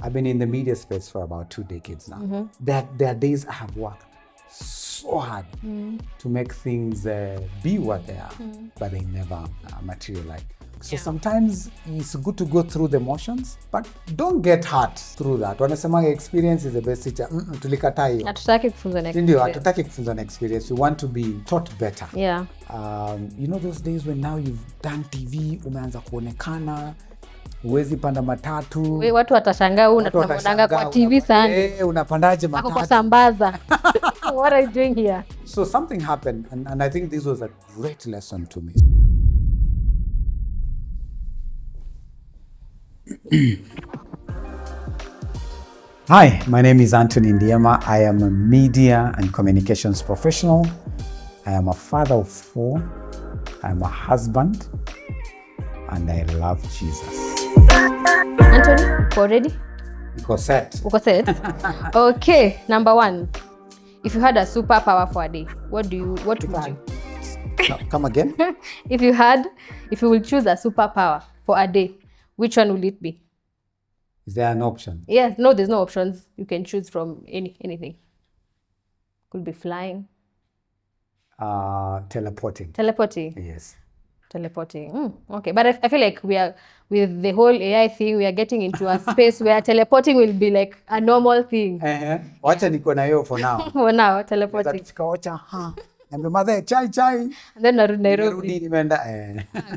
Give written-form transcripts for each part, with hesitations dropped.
I've been in the media space for about 2 decades now. There are days I have worked so hard to make things be what they are, but they never materialize. So sometimes it's good to go through the motions, but don't get hurt through that. Wanasema experience is the best teacher. Tulikataa hiyo. Hatutaki kufunzwa na Ndio, hatutaki kufunzwa na experience. We want to be taught better. Yeah. You know those days when now you've done TV, umeanza kuonekana, huwezi panda matatu. Watu watashangaa unatambonanga kwa TV sana. Unapandaje matatu? Ako kwa Sambaza. What are you doing here? So something happened and I think this was a great lesson to me. Hi, my name is Antony Ndiema. I am a media and communications professional. I am a father of 4. I am a husband. And I love Jesus. Antony, uko ready? Uko set. Okay, number 1. If you had a superpower for a day, what would you? Come again? If you will choose a superpower for a day, which one will it be? Is there an option? Yes, no, there's no options. You can choose from anything. Could be flying. Teleporting. Teleporting? Yes. Teleporting. Okay, but I feel like we are, with the whole AI thing, we are getting into a space where teleporting will be like a normal thing. Wacha niko na hiyo for now. For now, teleporting. Wacha, Nambe mother, chai. And then Nairobi. Nimeenda.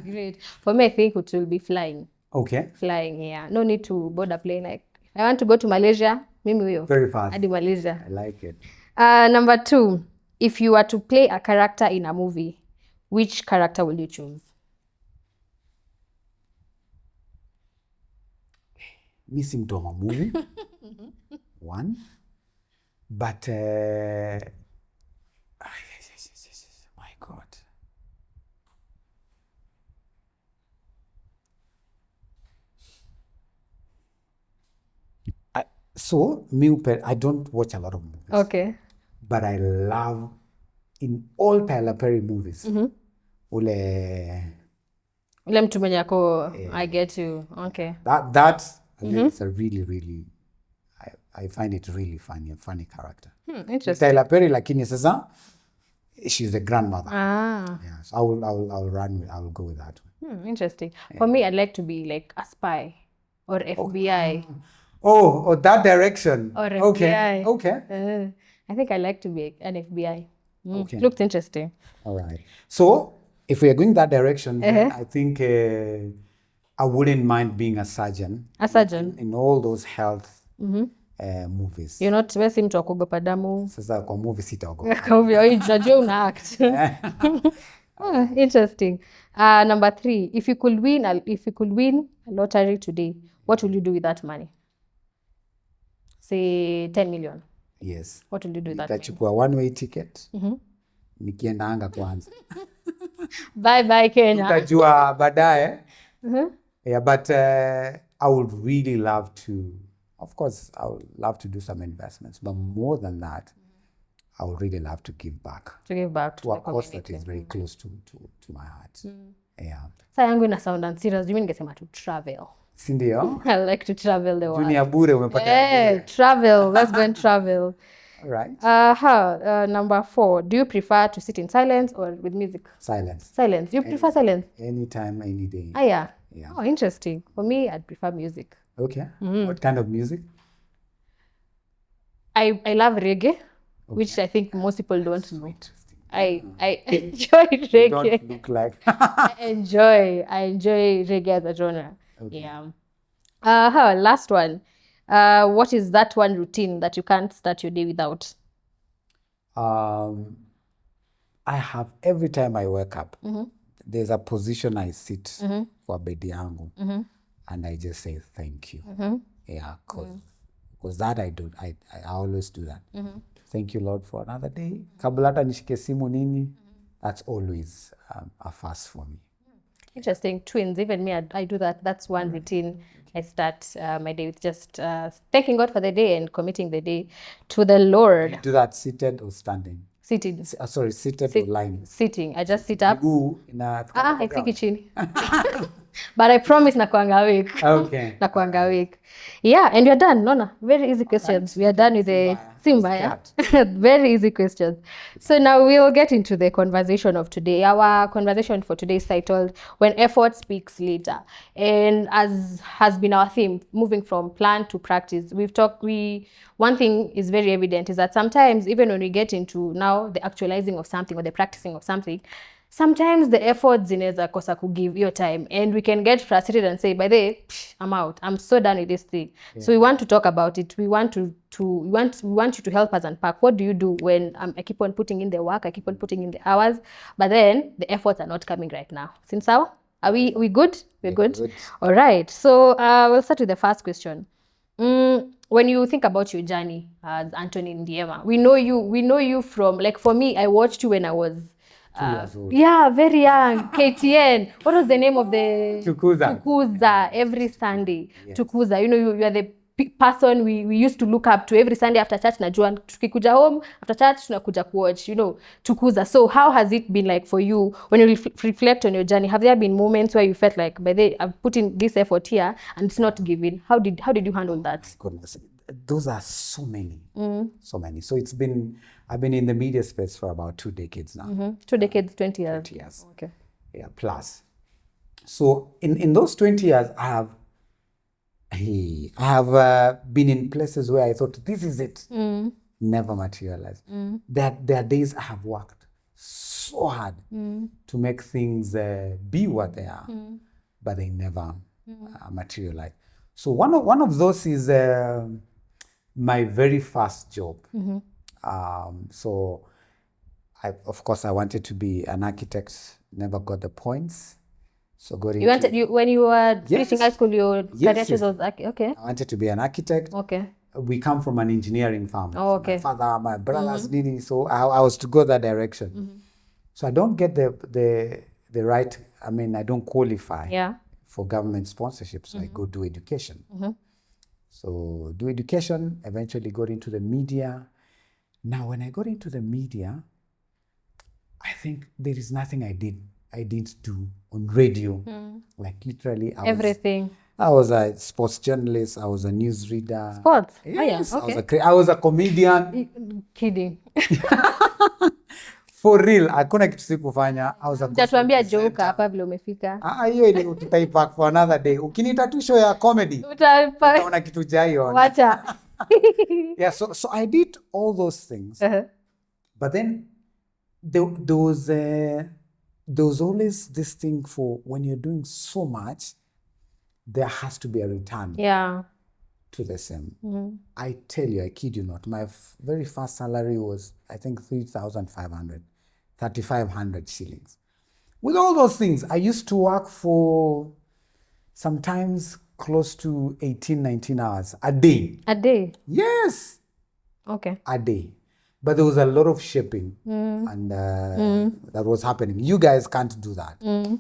Great. For me, I think it will be flying. Okay. Flying, yeah. No need to board a plane. Like, I want to go to Malaysia. Mimi huyo. Very fast. Hadi Malaysia. I like it. Number 2, if you were to play a character in a movie, which character will you choose? Mi si mtu wa movie. 1. But my God. I don't watch a lot of movies. Okay. But I love, in all Tyler Perry movies, ule mtu mwenye ako, I get you. Okay. That it's a really, I find it really funny, a funny character. Interesting. Tyler Perry, lakini sasa, she's the grandmother. Yeah, so I will go with that one. Interesting. For me, I'd like to be like a spy or FBI. Oh, that direction. Or FBI. Okay. I think I like to be an FBI. Okay. Looked interesting. All right. So, if we are going that direction, then I think I wouldn't mind being a surgeon. A surgeon? In all those health movies. You're not, wewe si mtu wa kuogopa damu. Sasa kwa movie sitaogopa. Kwa hivyo, unajua una act. Interesting. Number 3, if you could win a lottery today, what will you do with that money? Say 10 million. Yes. What will you do with that money? Nitachukua one-way ticket. Nikienda anga kwanza. Bye Kenya. Tutajua baadaye. Yeah, but I would really love to, of course, I would love to do some investments, but more than that, I would really love to give back. To give back to a cause that is very close to my heart. Yeah. Sa yangu ina sound and serious. Mimi ningesema to travel. Sindio? I like to travel the world. Dunia bure umepata. Travel. Let's go and travel. All right. Number 4, do you prefer to sit in silence or with music? Silence. Silence. You prefer silence? Anytime, any day. Yeah. Yeah. Oh, interesting. For me, I'd prefer music. Okay. What kind of music? I love reggae, which I think most people don't know. I enjoy reggae. You don't look like. I enjoy reggae as a genre. Okay. Yeah. Last one. What is that one routine that you can't start your day without? I have, every time I wake up, there's a position I sit for bedi yangu, and I just say thank you. Yeah, because that I do. I always do that. Thank you, Lord, for another day. Kabla hata nishike simu nini, that's always a first for me. Interesting. Twins. Even me, I do that. That's one routine. I start my day with just thanking God for the day and committing the day to the Lord. You do that seated or standing? Seated. Sorry, seated or lying? Sitting. I just sit up. Miguu ina. I think chini. But I promise nakuanga week. Okay. Nakuanga week. Yeah, and we're done. Nona, very easy questions. We are done with the Simba. Very easy questions. So now we'll get into the conversation of today. Our conversation for today is titled When Effort Speaks Later. And as has been our theme, moving from plan to practice, one thing is very evident is that sometimes even when we get into now the actualizing of something or the practicing of something, sometimes the efforts zinaweza kosa kugive your time and we can get frustrated and say, by the way, I'm out. I'm so done with this thing. Yeah. So we want to talk about it. We want we want you to help us unpack. What do you do when I keep on putting in the work, I keep on putting in the hours, but then the efforts are not coming right now? Since are we good? We're good. All right. So we'll start with the first question. When you think about your journey as Antony Ndiema, we know you from, like, for me, I watched you when I was 2 years old. Yeah, very young. KTN. What was the name of the Tukuza? Every Sunday. Yes. Tukuza. You are the person we used to look up to every Sunday after church. Najua tukikuja home after church tunakuja kuwatch, Tukuza. So how has it been like for you when you reflect on your journey? Have there been moments where you felt like, I've put in this effort here and it's not giving? How did you handle that? Goodness. Those are so many. So many. So I've been in the media space for about 2 decades now. 2 decades, 20 years. 20 years. Okay. Yeah, plus. So in those 20 years, I have been in places where I thought, this is it. Never materialized. There are days I have worked so hard to make things be what they are, but they never materialize. So one of those is my very first job. So of course I wanted to be an architect, never got the points. So when you were finishing high school, your career choice was okay. I wanted to be an architect. Okay. We come from an engineering family. Oh, okay. My father, my brothers, so I was to go that direction. So I don't get the right, I don't qualify for government sponsorship, so I go do education. So do education, eventually got into the media. Now when I got into the media, I think there is nothing I didn't do on radio. Like literally everything. I was a sports journalist, I was a news reader. Sports? Yes, Oh, yeah. Okay. I was a comedian. Kidding. For real, hakuna kitu sikufanya. I was a Utatuambia joke hapa vile umefika. Hiyo ile tutaipack for another day. Ukiniita tu show ya comedy, utaona kitu jayo. Wacha. Yeah, so I did all those things. But then there was always this thing for when you're doing so much, there has to be a return. Yeah. To the same. I tell you, I kid you not, my very first salary was, I think, 3,500 shillings. With all those things, I used to work for sometimes close to 18, 19 hours a day. A day? Yes. Okay. A day. But there was a lot of shipping and that was happening. You guys can't do that. Hey,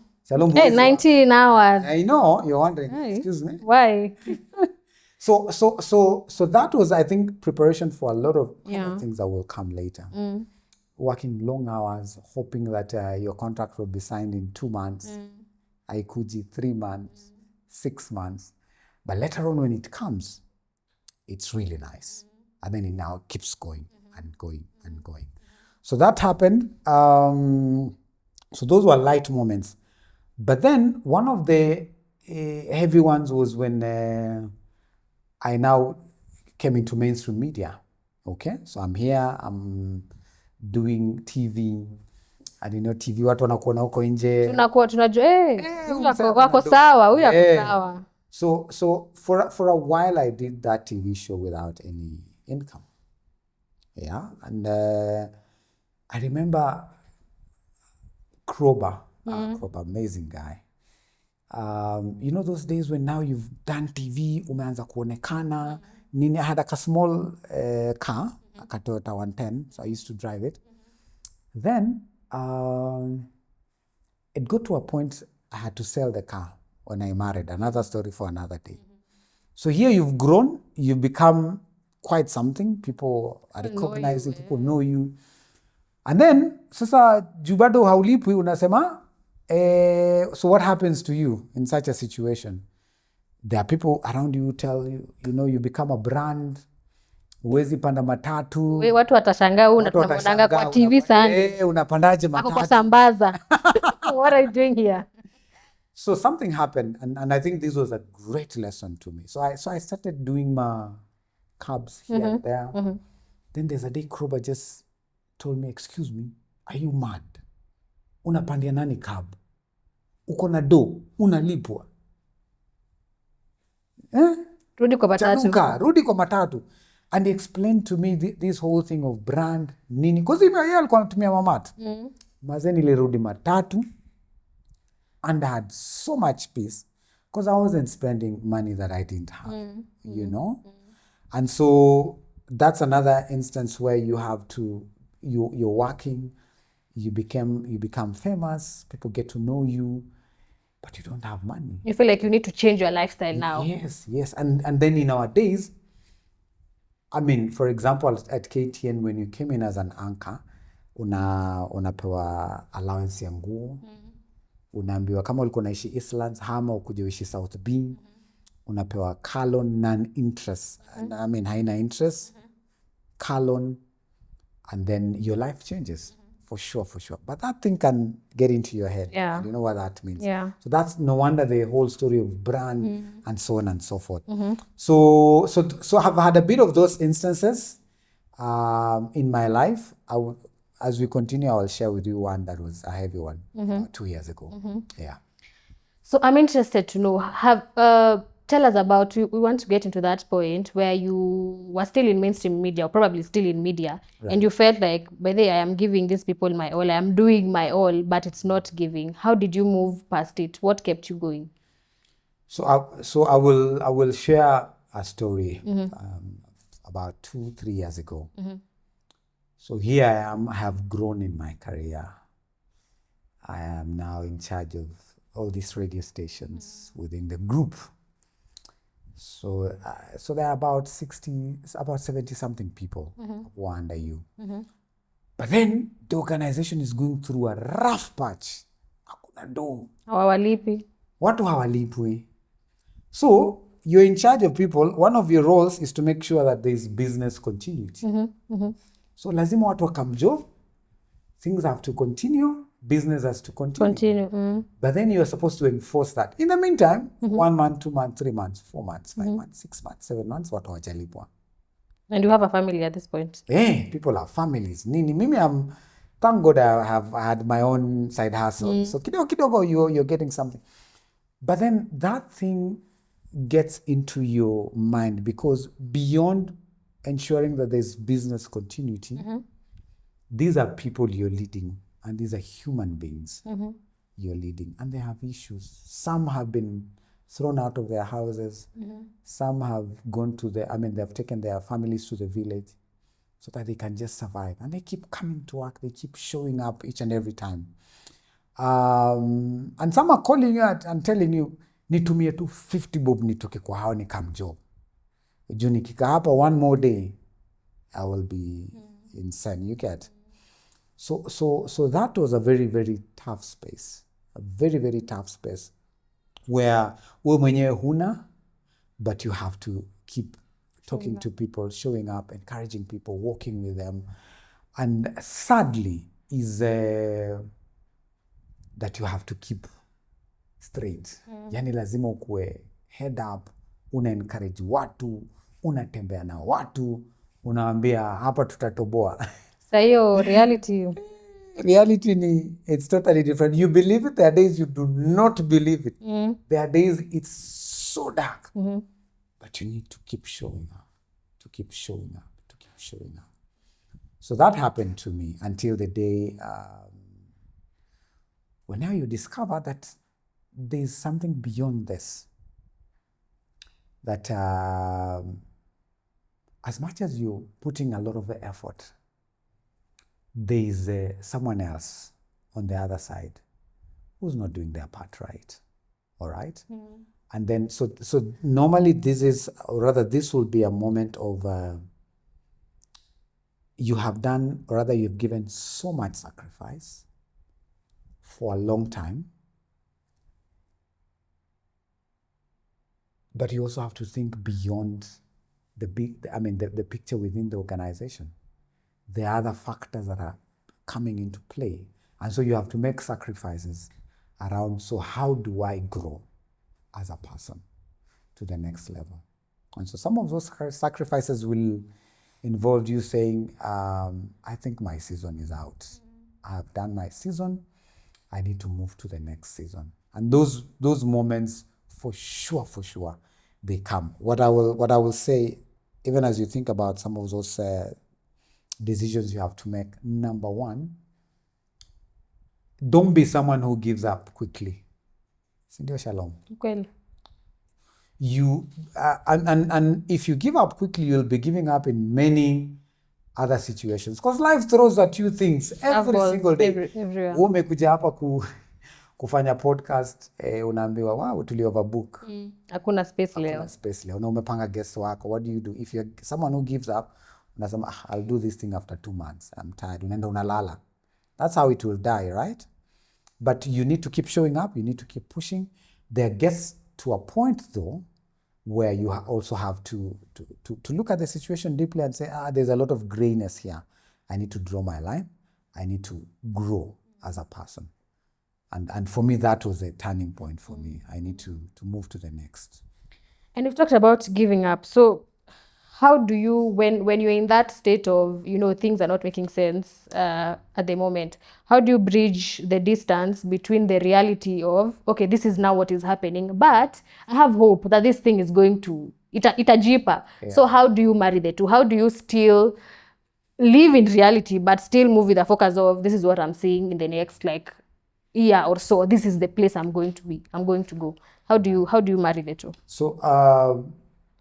19 hours. I know, you're wondering, excuse me. Why? So that was, I think, preparation for a lot of other things that will come later. Working long hours, hoping that your contract will be signed in 2 months, Aikuji 3 months, 6 months. But later on when it comes, it's really nice. And then it now keeps going and going and going. So that happened. So those were light moments. But then one of the heavy ones was when I now came into mainstream media. Okay, so I'm here, I'm doing TV. And TV watu wanakuona huko nje. Tunajua wako sawa, huyu ako sawa. So for a while I did that TV show without any income. Yeah, and I remember Kroba, amazing guy. Those days when now you've done TV, umeanza kuonekana. I had a small car, a Toyota 110, so I used to drive it. Then it got to a point I had to sell the car when I married. Another story for another day. So here you've grown, you've become quite something. People are recognizing, people know you. And then, sasa jubado haulipwi unasema, So what happens to you in such a situation? There are people around you who tell you, you become a brand. Huwezi panda matatu. Watu watashangaa Watu tunamwonanga kwa watashangaa, TV sana. unapandaje Ako kwa matatu? Sambaza. What are you doing here? So something happened, and I think this was a great lesson to me. So I started doing my cabs here and there. Then there's a day Kroba just told me, excuse me, are you mad? Unapandia nani cab? Uko na do, unalipwa. Rudi kwa matatu. Chanuka, rudi kwa matatu. And he explained to me this whole thing of brand, nini. Because yeye alikuwa anatumia mamat. Mazeni nilirudi matatu. And I had so much peace. Because I wasn't spending money that I didn't have. You know? And so that's another instance where you have to, you're working, you become famous, people get to know you, but you don't have money. You feel like you need to change your lifestyle now. Yes. And then in our days, I mean, for example, at KTN, when you came in as an anchor, unapewa allowance ya nguo, unaambiwa kama ulikuwa unaishi Eastlands, hama ukuje uishi South B, unapewa car loan non-interest. I mean, haina interest, car loan, and then your life changes. For sure. But that thing can get into your head. Yeah. You know what that means. Yeah. So that's no wonder the whole story of brand and so on and so forth. So I've had a bit of those instances in my life. As we continue, I will share with you one that was a heavy one 2 years ago. Yeah. So I'm interested to know, tell us about, we want to get into that point where you were still in mainstream media, or probably still in media, right. And you felt like, by the way, I am giving these people my all, I am doing my all, but it's not giving. How did you move past it? What kept you going? So I will share a story about 2-3 years ago. So here I am, I have grown in my career. I am now in charge of all these radio stations within the group. So there are about 70 something people who are under you. But then the organization is going through a rough patch. Hakuna do. Hawalipi. Watu hawalipwi. So you're in charge of people. One of your roles is to make sure that there is business continuity. So lazima watu wakamjob. Things have to continue. Business has to continue. But then you are supposed to enforce that. In the meantime, 1 month, 2 months, 3 months, 4 months, 5 months, 6 months, 7 months, watu hawajalipwa. And you have a family at this point? People have families. Nini, mimi thank God I had my own side hustle. So kidogo you're getting something. But then that thing gets into your mind, because beyond ensuring that there's business continuity, these are people you're leading. And these are human beings you're leading. And they have issues. Some have been thrown out of their houses. Some have gone to they've taken their families to the village so that they can just survive. And they keep coming to work. They keep showing up each and every time. And some are calling you and telling you, nitumie tu 50 bob nitoke kwa hao nikam job. Juu nikika hapa one more day, I will be insane. You get? So that was a very, very tough space. A very, very tough space where we mwenyewe huna, but you have to keep talking to people, showing up, encouraging people, walking with them. And sadly is that you have to keep straight. Yani lazima ukue head up, una encourage watu, unatembea na watu, unaambia hapa tutatoboa. Sayo, reality. Reality, it's totally different. You believe it, there are days you do not believe it. There are days it's so dark. But you need to keep showing up, to keep showing up, to keep showing up. So that happened to me until the day when now you discover that there's something beyond this. That as much as you're putting a lot of the effort, there is someone else on the other side who's not doing their part right. All right? And then, so normally this will be a moment of you've given so much sacrifice for a long time, But you also have to think beyond the picture within the organization. There are other factors that are coming into play. And so you have to make sacrifices around, so how do I grow as a person to the next level? And so some of those sacrifices will involve you saying, I think my season is out. I have done my season. I need to move to the next season. And those moments, for sure, they come. What I will say, even as you think about some of those decisions you have to make, number one, don't be someone who gives up quickly. Sindio Shalom. Well, You and if you give up quickly, you'll be giving up in many other situations, because life throws at you things every single day. Everywhere. Umekuja hapa kufanya podcast, unaambiwa wow, tuli overbook. Hakuna space leo. Hakuna space leo. Na umepanga guest wako. What do you do? If you're someone who gives up, unasema, I'll do this thing after 2 months. I'm tired. Unaenda unalala. That's how it will die, right? But you need to keep showing up. You need to keep pushing. There gets to a point, though, where you also have to look at the situation deeply and say, there's a lot of grayness here. I need to draw my line. I need to grow as a person. And for me, that was a turning point for me. I need to move to the next. And you've talked about giving up. So how do you, when you're in that state of, things are not making sense at the moment, how do you bridge the distance between the reality of, okay, this is now what is happening, but I have hope that this thing is going to, itajipa. Yeah. So how do you marry the two? How do you still live in reality, but still move with the focus of, this is what I'm seeing in the next, year or so, this is the place I'm going to go. How do you marry the two?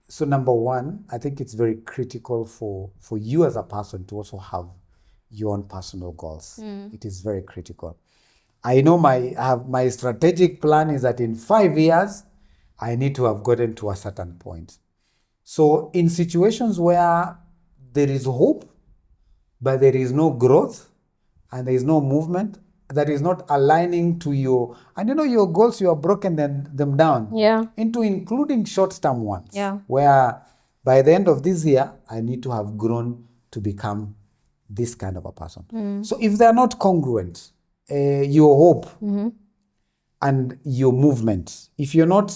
So number one, I think it's very critical for you as a person to also have your own personal goals. It is very critical. I know my strategic plan is that in 5 years, I need to have gotten to a certain point. So in situations where there is hope, but there is no growth and there is no movement, that is not aligning to your goals, you have broken them down into including short-term ones. Yeah. Where by the end of this year, I need to have grown to become this kind of a person. So if they're not congruent, your hope and your movement, if you're not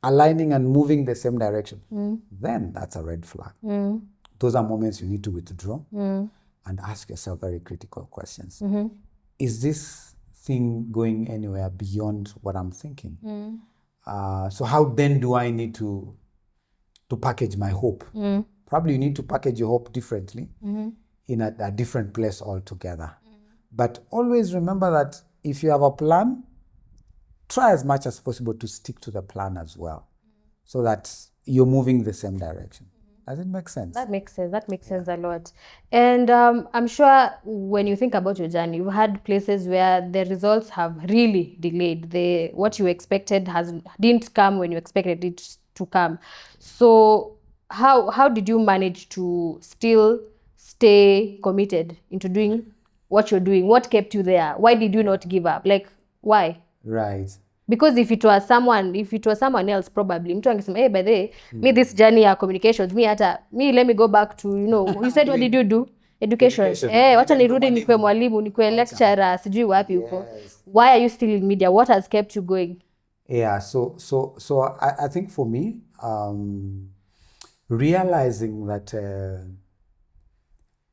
aligning and moving the same direction, then that's a red flag. Those are moments you need to withdraw and ask yourself very critical questions. Is this thing going anywhere beyond what I'm thinking? So how then do I need to package my hope? Probably you need to package your hope differently in a different place altogether. But always remember that if you have a plan, try as much as possible to stick to the plan as well, so that you're moving the same direction. Does it make sense? That makes sense. That makes sense a lot. And I'm sure when you think about your journey, you've had places where the results have really delayed. What you expected didn't come when you expected it to come. So how did you manage to still stay committed into doing what you're doing? What kept you there? Why did you not give up? Why? Right. Because if it was someone else, probably mtu angesema, hey, by the way, me this journey ya communications, let me go back to, you said what did you do? Education. Wacha nirudi nikwe mwalimu, nikwe lecturer, sijui wapi huko. Why are you still in media? What has kept you going? Yeah, so I think for me, realizing that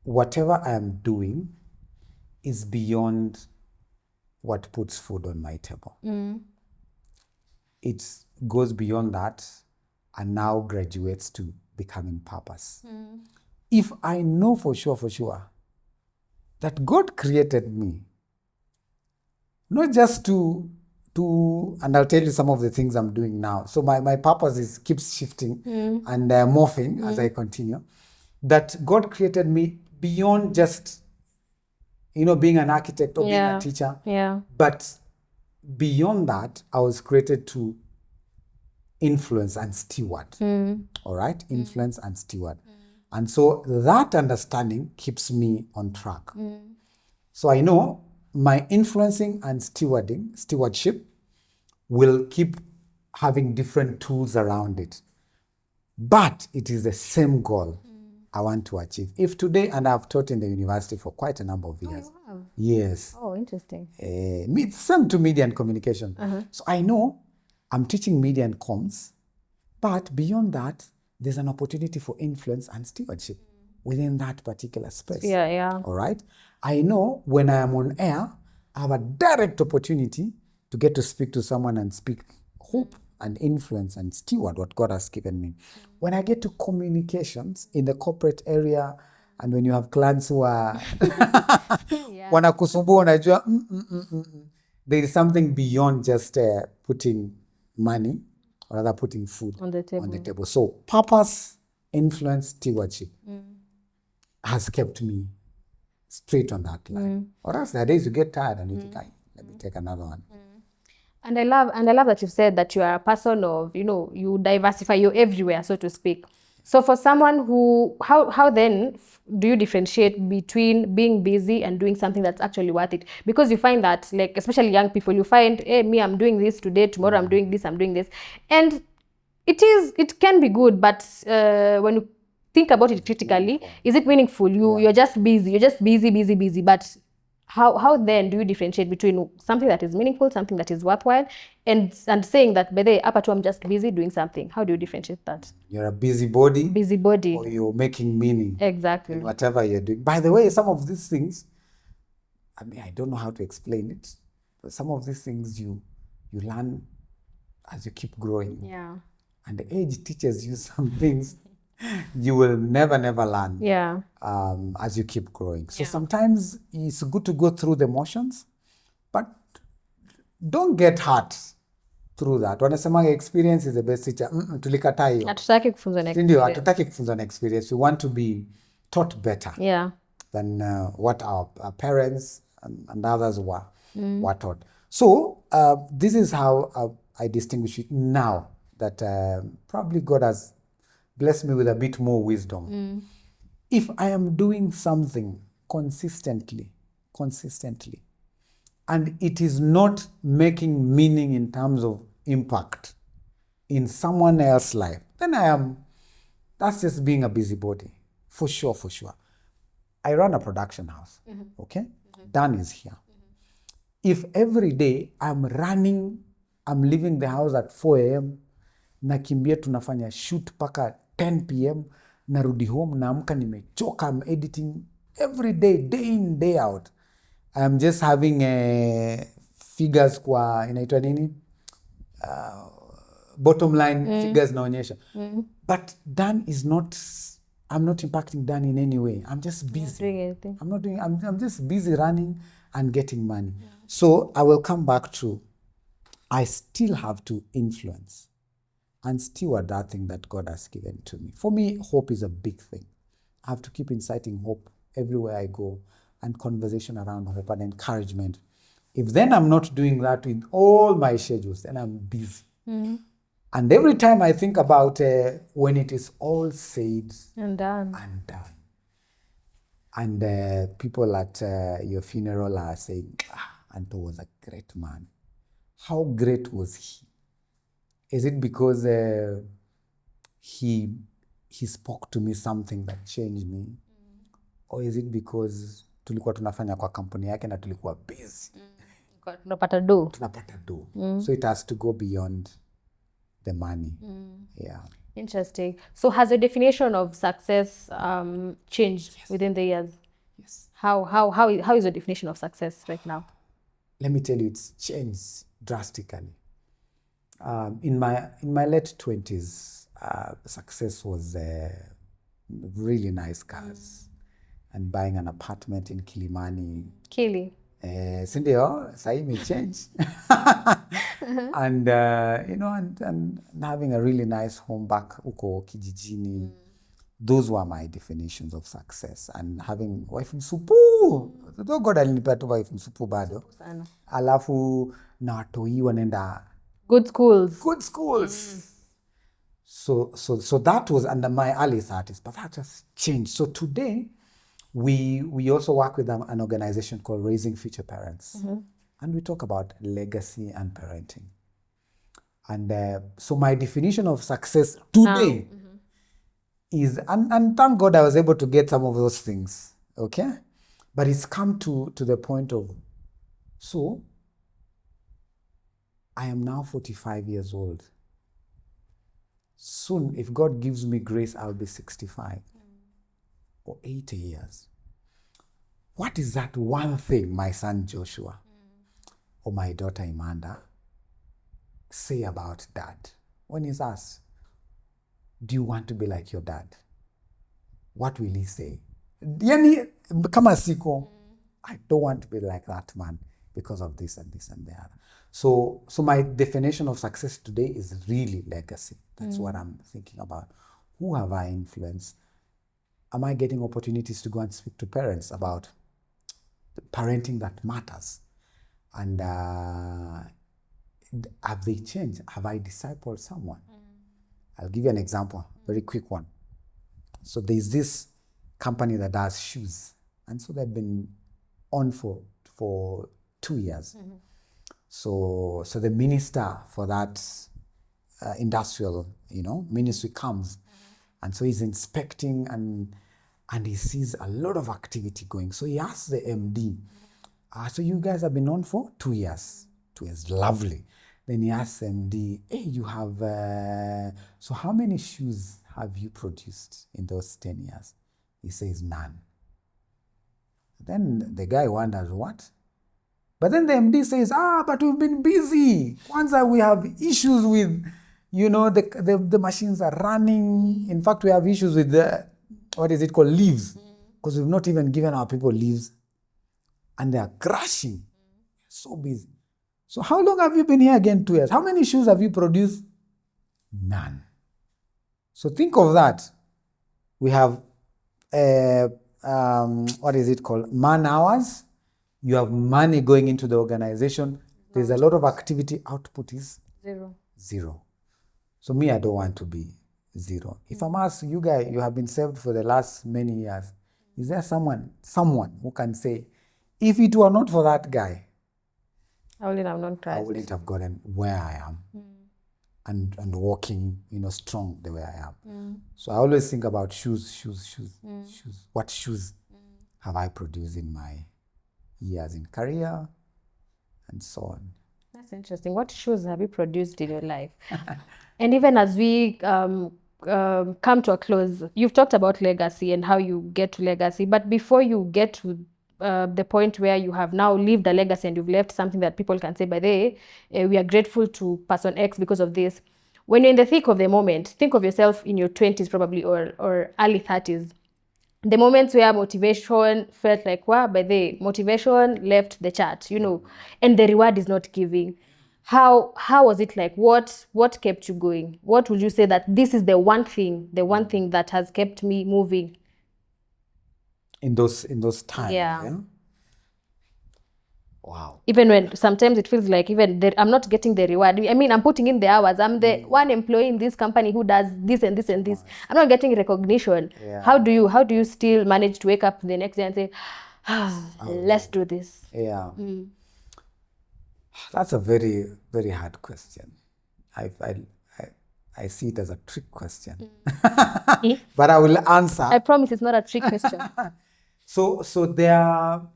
whatever I am doing is beyond what puts food on my table. It goes beyond that and now graduates to becoming purpose. If I know for sure that God created me, not just to and I'll tell you some of the things I'm doing now. So my purpose keeps shifting and morphing as I continue. That God created me beyond just, being an architect or being a teacher. Yeah. But beyond that, I was created to influence and steward. All right? Influence and steward. And so that understanding keeps me on track. So I know my influencing and stewardship will keep having different tools around it. But it is the same goal I want to achieve. If today, and I've taught in the university for quite a number of years. Oh, wow. Yes. Oh, interesting. Some to media and communication. So I know I'm teaching media and comms, but beyond that, there's an opportunity for influence and stewardship within that particular space. Yeah. All right. I know when I am on air, I have a direct opportunity to get to speak to someone and speak hope and influence and steward what God has given me. When I get to communications in the corporate area, and when you have clients who are wanakusumbua, unajua, there is something beyond just putting money, or rather putting food On the table. So purpose, influence, stewardship has kept me straight on that line. Or else there are days you get tired and you think, let me take another one. And I love that you've said that you are a person of, you diversify, you're everywhere, so to speak. So for someone who, how then do you differentiate between being busy and doing something that's actually worth it? Because you find that, like, especially young people, you find, hey, me, I'm doing this today, tomorrow I'm doing this. And it can be good, but when you think about it critically, is it meaningful? You're just busy, but how then do you differentiate between something that is meaningful, something that is worthwhile, and saying that, by the way, up to I'm just busy doing something? How do you differentiate that? You're a busybody. Busybody. Or you're making meaning. Exactly. In whatever you're doing. By the way, some of these things, I don't know how to explain it, but some of these things you learn as you keep growing. Yeah. And the age teaches you some things you will never learn. Yeah. As you keep growing. So sometimes it's good to go through the motions, but don't get hurt through that. Wanasema experience is the best teacher. Tulikataa hiyo. Hatutaki kufunzwa na experience. Ndio, hatutaki kufunzwa na experience. We want to be taught better than what our parents and others were taught. So this is how I distinguish it now that probably God has blessed me with a bit more wisdom. If I am doing something consistently, and it is not making meaning in terms of impact in someone else's life, then that's just being a busybody. For sure. I run a production house, okay? Dan is here. If every day I'm leaving the house at 4 a.m., nakimbia tunafanya shoot paka 10 p.m., narudi home, naamka nimechoka, I'm editing every day, day in, day out. I'm just having figures kwa inaitwa nini? Bottom line figures naonyesha. But Dan is not, I'm not impacting Dan in any way. I'm just busy. I'm just busy running and getting money. So I will come back to, I still have to influence and steward that thing that God has given to me. For me, hope is a big thing. I have to keep inciting hope everywhere I go, and conversation around hope and encouragement. If then I'm not doing that with all my schedules, then I'm busy. And every time I think about when it is all said and done, and people at your funeral are saying, Anto was a great man. How great was he? Is it because he spoke to me something that changed me? Or is it because tulikuwa tunafanya kwa kampuni yake na tulikuwa busy? Tunapata do. So it has to go beyond the money. Yeah. Interesting. So has your definition of success changed within the years? Yes. How is your definition of success right now? Let me tell you, it's changed drastically. In my late 20s, success was really nice cars and buying an apartment in Kilimani. Kili. Sindio, sahi may change. And and having a really nice home back uko kijijini. Those were my definitions of success. And having wife msupu. Though God alinipea tu wife msupu bado. Alafu na watoi wanaenda good schools. So that was under my early 30s, but that has changed. So today, we also work with an organization called Raising Future Parents. And we talk about legacy and parenting. And so my definition of success today is, and thank God I was able to get some of those things, okay? But it's come to the point of, so I am now 45 years old. Soon, if God gives me grace, I'll be 65 or 80 years. What is that one thing my son Joshua or my daughter Amanda say about dad? When he's asked, do you want to be like your dad? What will he say? Yani, kama siko, I don't want to be like that man because of this and this and that. So my definition of success today is really legacy. That's what I'm thinking about. Who have I influenced? Am I getting opportunities to go and speak to parents about parenting that matters? And have they changed? Have I discipled someone? I'll give you an example, very quick one. So there's this company that does shoes. And so they've been on for 2 years. So the minister for that industrial, ministry comes. And so he's inspecting and he sees a lot of activity going. So he asks the MD, so you guys have been on for 2 years. 2 years, lovely. Then he asks MD, hey, you have, so how many shoes have you produced in those 10 years? He says none. Then the guy wonders, what? But then the MD says, but we've been busy. Kwanza, we have issues with, the machines are running. In fact, we have issues with leaves. Because we've not even given our people leaves. And they are crashing. So busy. So how long have you been here again? 2 years. How many shoes have you produced? None. So think of that. We have, man hours. You have money going into the organization. There's a lot of activity. Output is zero. So me, I don't want to be zero. If I'm asked, you guys, you have been saved for the last many years. Is there someone who can say, if it were not for that guy, I wouldn't have gotten where I am and walking, strong the way I am. So I always think about shoes. What shoes have I produced in my years in career and so on? That's interesting. What shoes have you produced in your life? And even as we come to a close, you've talked about legacy and how you get to legacy. But before you get to the point where you have now lived a legacy and you've left something that people can say, by the way, we are grateful to person X because of this. When you're in the thick of the moment, think of yourself in your 20s probably or early 30s. The moments where motivation felt like, wow, by the motivation left the chart, and the reward is not giving. How was it like? What kept you going? What would you say that this is the one thing that has kept me moving? In those times, yeah? Wow. Even when sometimes it feels like I'm not getting the reward. I mean, I'm putting in the hours. I'm the one employee in this company who does this and this and this. I'm not getting recognition. Yeah. How do you still manage to wake up the next day and say, let's do this? Yeah. That's a very, very hard question. I see it as a trick question. But I will answer. I promise it's not a trick question. So there are,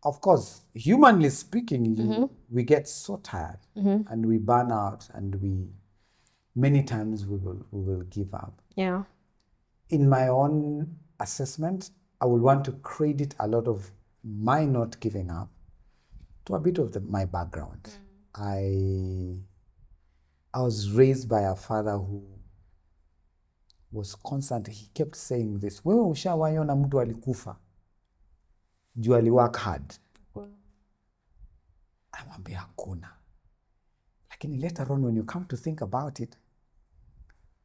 of course, humanly speaking, we get so tired and we burn out and many times we will give up. Yeah. In my own assessment, I would want to credit a lot of my not giving up to a bit of my background. I was raised by a father who was constant. He kept saying this, wewe ushawaiona mtu alikufa juu aliwork hard. Amwambia hakuna. Lakini later on when you come to think about it,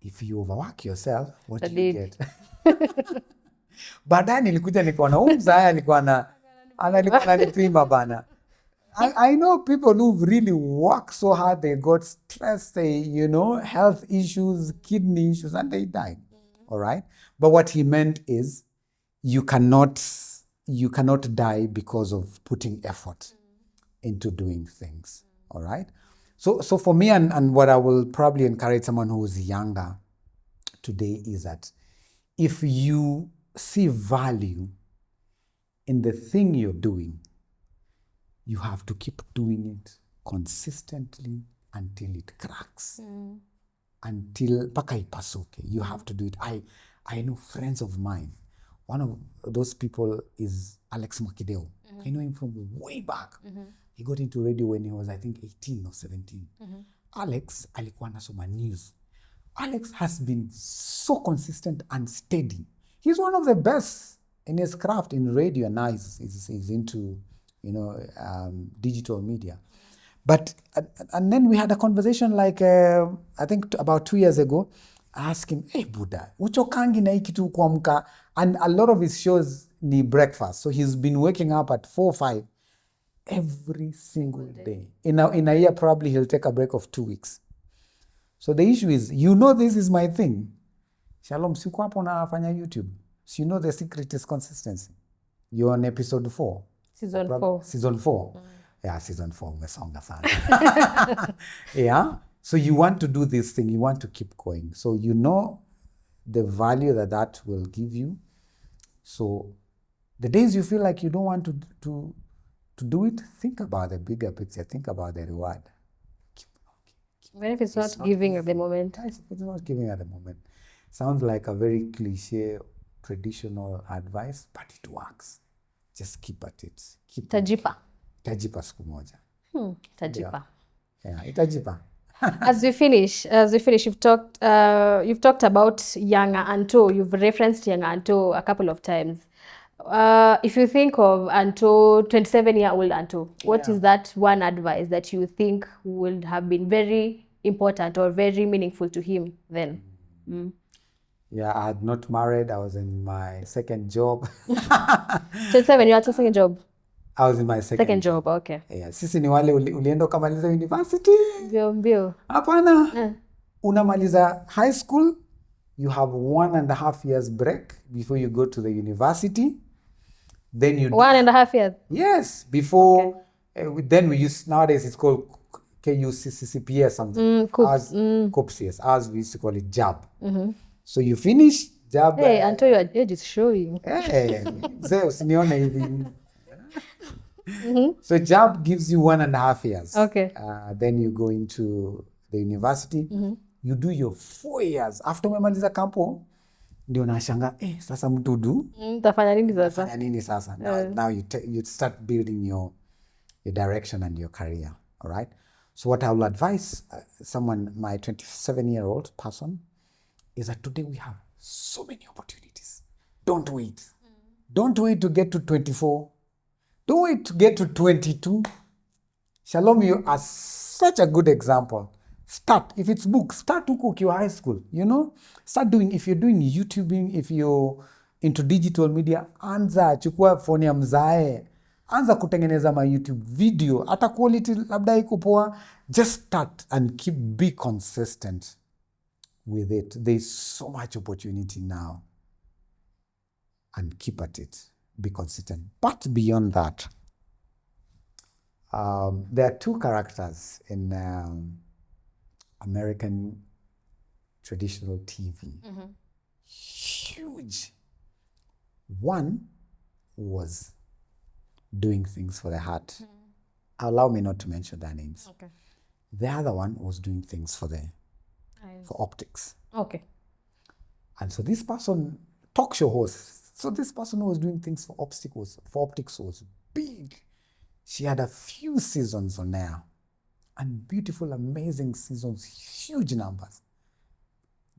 if you overwork yourself, what do you get? Baadaye nilikuja nikaona mzaya alikuwa ananipima bana. I know people who've really worked so hard, they got stress, health issues, kidney issues, and they died. All right? But what he meant is you cannot die because of putting effort into doing things. All right? So for me, and what I will probably encourage someone who is younger today is that if you see value in the thing you're doing, you have to keep doing it consistently until it cracks. Until paka ipasuke. You have to do it. I know friends of mine. One of those people is Alex Makideo. I know him from way back. He got into radio when he was, I think, 18 or 17. Alex alikuwa anasoma news. Alex has been so consistent and steady. He's one of the best in his craft in radio, and now he's into, digital media. But, and then we had a conversation like, I think about 2 years ago. I asked him, hey, Buddha, uchokangi na hii kitu kuamka? And a lot of his shows ni breakfast. So he's been waking up at 4 or 5 every single day. In a year, probably he'll take a break of 2 weeks. So the issue is, this is my thing. Shalom, siku hapo nafanya YouTube. So the secret is consistency. You're on episode 4. Season 4. Season 4. Yeah, season 4. Umesonga sana. Yeah. So you want to do this thing. You want to keep going. So the value that will give you. So the days you feel like you don't want to do it, think about the bigger picture. Think about the reward. Even if it's not giving at the moment. It's not giving at the moment. Sounds like a very cliche, traditional advice, but it works. Just keep at it. Tajipa. Itajipa siku moja. Tajipa. Yeah, itajipa. As we finish, you've talked about younger Anto. You've referenced younger Anto a couple of times. If you think of Anto, 27-year-old Anto, what is that one advice that you think would have been very important or very meaningful to him then? Yeah, I had not married. I was in my second job. 27, you had a second job? I was in my second job, okay. Yeah, sisi ni wale ulienda ukamaliza university. Mbio. Hapana. Unamaliza high school, you have 1.5 years break before you go to the university. Then you 1.5 years? Yes, before, then we use, nowadays it's called KUCCPS something. COPS, yes. As we used to call it JAB. So you finish JAB. Hey, Anto, your age is showing. Hey, usinione hivi. So JAB gives you 1.5 years. Okay. Then you go into the university. You do your 4 years. After umemaliza kampo, ndio nashanga, sasa mtudu. Tafanya nini sasa? Tafanya nini sasa? Now you start building your direction and your career. All right? So what I will advise someone, my 27-year-old person, is that today we have so many opportunities. Don't wait. Don't wait to get to 24. Don't wait to get to 22. Shalom, you are such a good example. Start. If it's books, start to cook your high school. Start doing, if you're doing YouTubing, if you're into digital media, anza chukua phone ya mzae. Anza kutengeneza ma YouTube video. Hata quality labda iko poa. Just start and be consistent with it. There's so much opportunity now. And keep at it. Be consistent. But beyond that, there are 2 characters in American traditional TV. Huge. One was doing things for the heart. Allow me not to mention their names. Okay. The other one was doing things for optics. Okay. And so this person, talk show host, so this person who was doing things for optics was big. She had a few seasons on air. And beautiful, amazing seasons, huge numbers.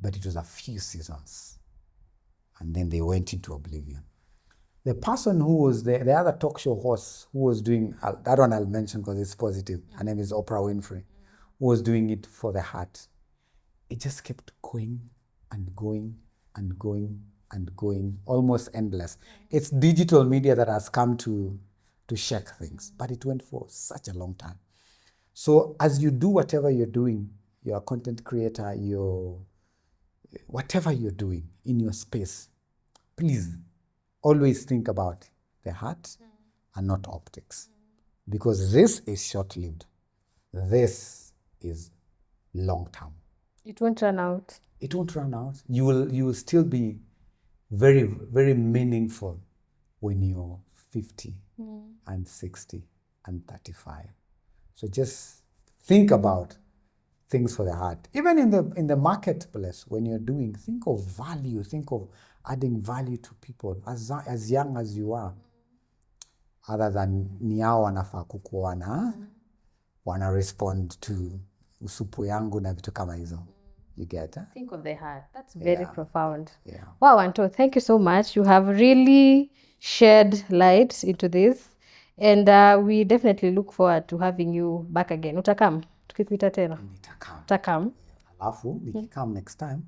But it was a few seasons. And then they went into oblivion. The person who was the other talk show host who was doing, that one I'll mention because it's positive. Her name is Oprah Winfrey, who was doing it for the heart. It just kept going and going and going and going, almost endless. It's digital media that has come to shake things, but it went for such a long time. So as you do whatever you're doing, you're a content creator, whatever you're doing in your space, please always think about the heart and not optics. Because this is short-lived. This is long term. It won't run out. It won't run out. You will still be very, very meaningful when you're 50 and 60 and 35. So just think about things for the heart. Even in the marketplace, when you're doing, think of value, think of adding value to people as young as you are, other than ni hao wanafaa kukuona wana respond to usupu yangu na vitu kama hizo. You get Think of the heart. That's very profound. Yeah. Wow, Anto, thank you so much. You have really shed light into this, and we definitely look forward to having you back again. Utakam? Tukikuita tena? Utakam. Alafu nikikam next time,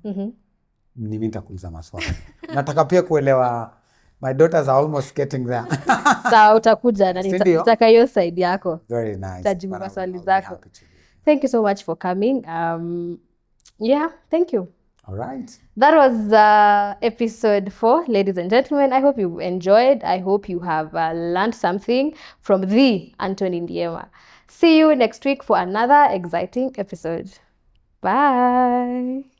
mimi nitakuuliza maswali. Nataka pia kuelewa. My daughters are almost getting there. Sawa, utakuja na nitaka hiyo side yako. Very nice. Tajibu maswali zako. Thank you so much for coming. Yeah, thank you. All right. That was episode 4, ladies and gentlemen. I hope you enjoyed. I hope you have learned something from the Antony Ndiema. See you next week for another exciting episode. Bye.